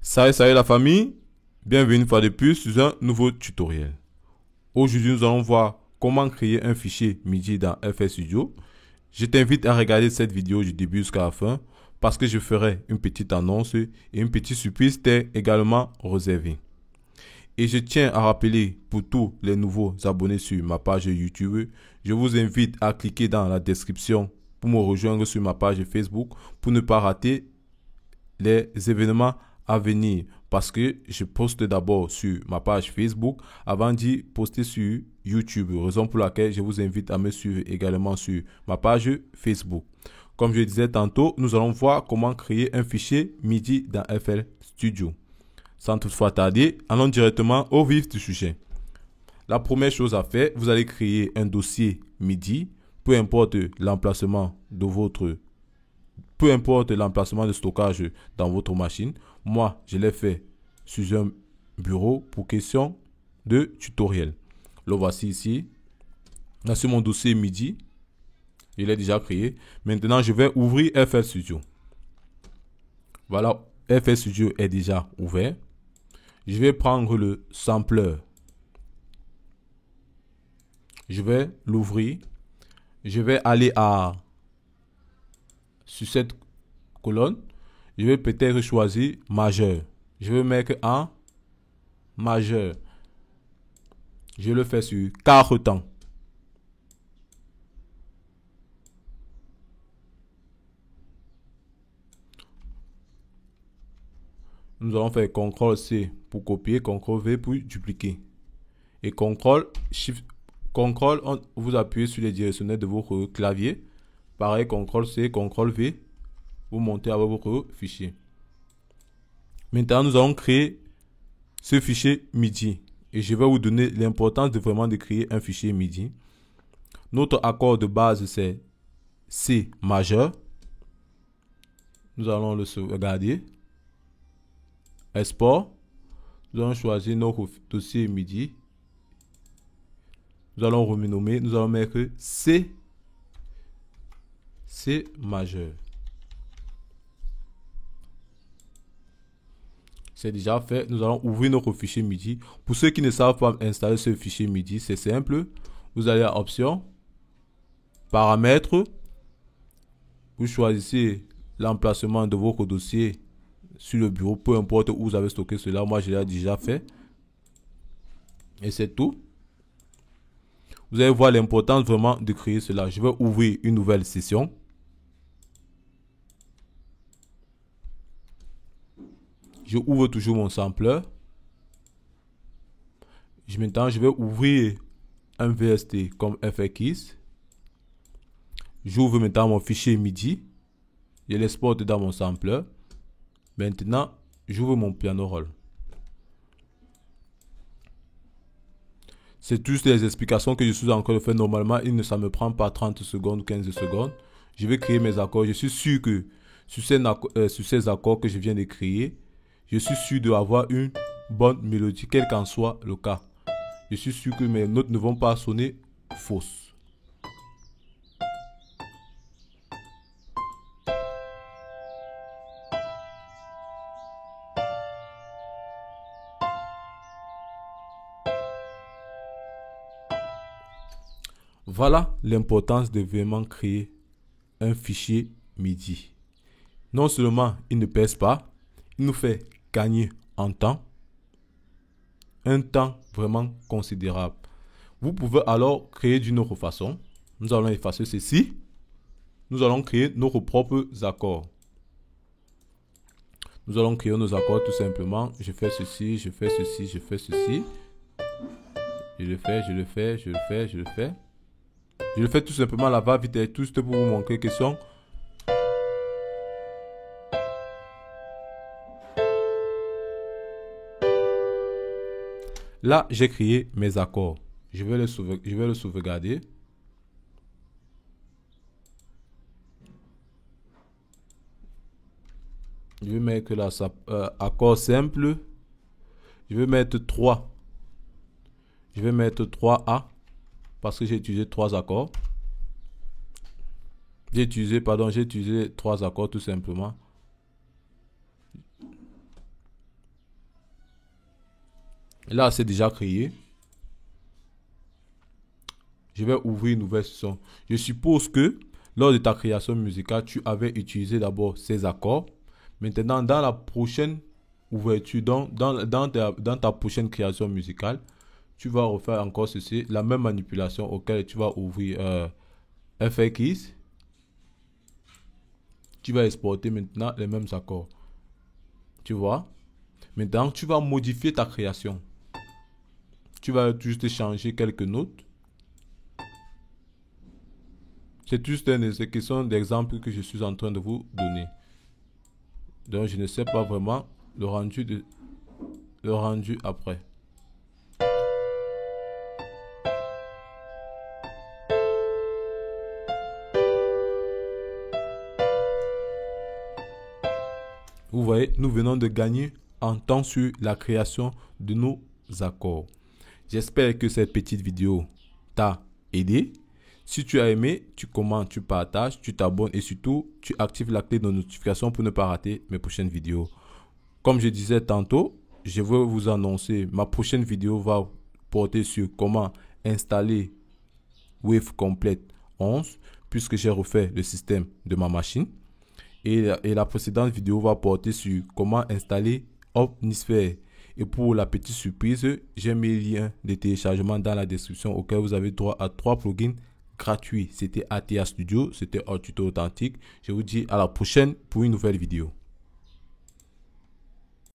Salut la famille, bienvenue une fois de plus sur un nouveau tutoriel. Aujourd'hui nous allons voir comment créer un fichier MIDI dans FL Studio. Je t'invite à regarder cette vidéo du début jusqu'à la fin parce que je ferai une petite annonce et une petite surprise t'est également réservée. Et je tiens à rappeler pour tous les nouveaux abonnés sur ma page YouTube, je vous invite à cliquer dans la description pour me rejoindre sur ma page Facebook pour ne pas rater les événements à venir parce que je poste d'abord sur ma page Facebook avant d'y poster sur YouTube, raison pour laquelle je vous invite à me suivre également sur ma page Facebook. Comme je disais tantôt, nous allons voir comment créer un fichier MIDI dans FL Studio. Sans toutefois tarder, allons directement au vif du sujet. La première chose à faire, vous allez créer un dossier MIDI, peu importe l'emplacement de stockage dans votre machine. Moi, je l'ai fait sur un bureau pour question de tutoriel. Le voici ici. Là, sur mon dossier MIDI. Il est déjà créé. Maintenant, je vais ouvrir FL Studio. Voilà, FL Studio est déjà ouvert. Je vais prendre le sampler. Je vais l'ouvrir. Je vais aller sur cette colonne. Je vais peut-être choisir majeur. Je vais mettre en majeur. Je le fais sur 4 temps. Nous allons faire CTRL-C pour copier, CTRL-V pour dupliquer. Et CTRL-SHIFT, vous appuyez sur les directionnels de votre clavier. Pareil, CTRL-C, CTRL-V, vous montez avec votre fichier. Maintenant, nous allons créer ce fichier MIDI. Et je vais vous donner l'importance de vraiment de créer un fichier MIDI. Notre accord de base, c'est C majeur. Nous allons le sauvegarder. Export. Nous allons choisir notre dossier MIDI. Nous allons renommer. Nous allons mettre C majeur. C'est déjà fait. Nous allons ouvrir notre fichier MIDI. Pour ceux qui ne savent pas installer ce fichier MIDI, c'est simple. Vous allez à Options, Paramètres. Vous choisissez l'emplacement de votre dossier sur le bureau, peu importe où vous avez stocké cela. Moi, je l'ai déjà fait. Et c'est tout. Vous allez voir l'importance vraiment de créer cela. Je vais ouvrir une nouvelle session. Je ouvre toujours mon sampler. Maintenant, je vais ouvrir un VST comme FX. J'ouvre maintenant mon fichier MIDI. Je l'exporte dans mon sampler. Maintenant, j'ouvre mon piano roll. C'est toutes les explications que je suis en train de faire. Normalement, ça ne me prend pas 30 secondes ou 15 secondes. Je vais créer mes accords. Je suis sûr que sur ces accords que je viens de créer, je suis sûr d'avoir une bonne mélodie, quel qu'en soit le cas. Je suis sûr que mes notes ne vont pas sonner fausses. Voilà l'importance de vraiment créer un fichier MIDI. Non seulement il ne pèse pas, il nous fait gagner en temps, un temps vraiment considérable. Vous pouvez alors créer d'une autre façon. Nous allons effacer ceci. Nous allons créer nos propres accords. Nous allons créer nos accords tout simplement. Je fais ceci, je fais ceci, je fais ceci. Je le fais, je le fais, je le fais, je le fais. Je le fais tout simplement là va vite et tout juste pour vous montrer que sont. Là, j'ai créé mes accords. Je vais le sauvegarder. Je vais mettre là accord simple. Je vais mettre 3. Je vais mettre 3A parce que j'ai utilisé 3 accords. J'ai utilisé 3 accords tout simplement. Là, c'est déjà créé. Je vais ouvrir une nouvelle session. Je suppose que lors de ta création musicale, tu avais utilisé d'abord ces accords. Maintenant, dans la prochaine ouverture, dans ta prochaine création musicale, tu vas refaire encore ceci, la même manipulation auquel tu vas ouvrir FX. Tu vas exporter maintenant les mêmes accords. Tu vois? Maintenant, tu vas modifier ta création. Tu vas juste changer quelques notes. C'est juste une question d'exemple que je suis en train de vous donner. Donc, je ne sais pas vraiment le rendu après. Vous voyez, nous venons de gagner en temps sur la création de nos accords. J'espère que cette petite vidéo t'a aidé. Si tu as aimé, tu commentes, tu partages, tu t'abonnes et surtout, tu actives la clé de notification pour ne pas rater mes prochaines vidéos. Comme je disais tantôt, je veux vous annoncer, ma prochaine vidéo va porter sur comment installer Wave Complete 11 puisque j'ai refait le système de ma machine. Et la précédente vidéo va porter sur comment installer Omnisphere. Et pour la petite surprise, j'ai mis le lien de téléchargement dans la description auquel vous avez droit à 3 plugins gratuits. C'était ATA Studio, c'était un tuto authentique. Je vous dis à la prochaine pour une nouvelle vidéo.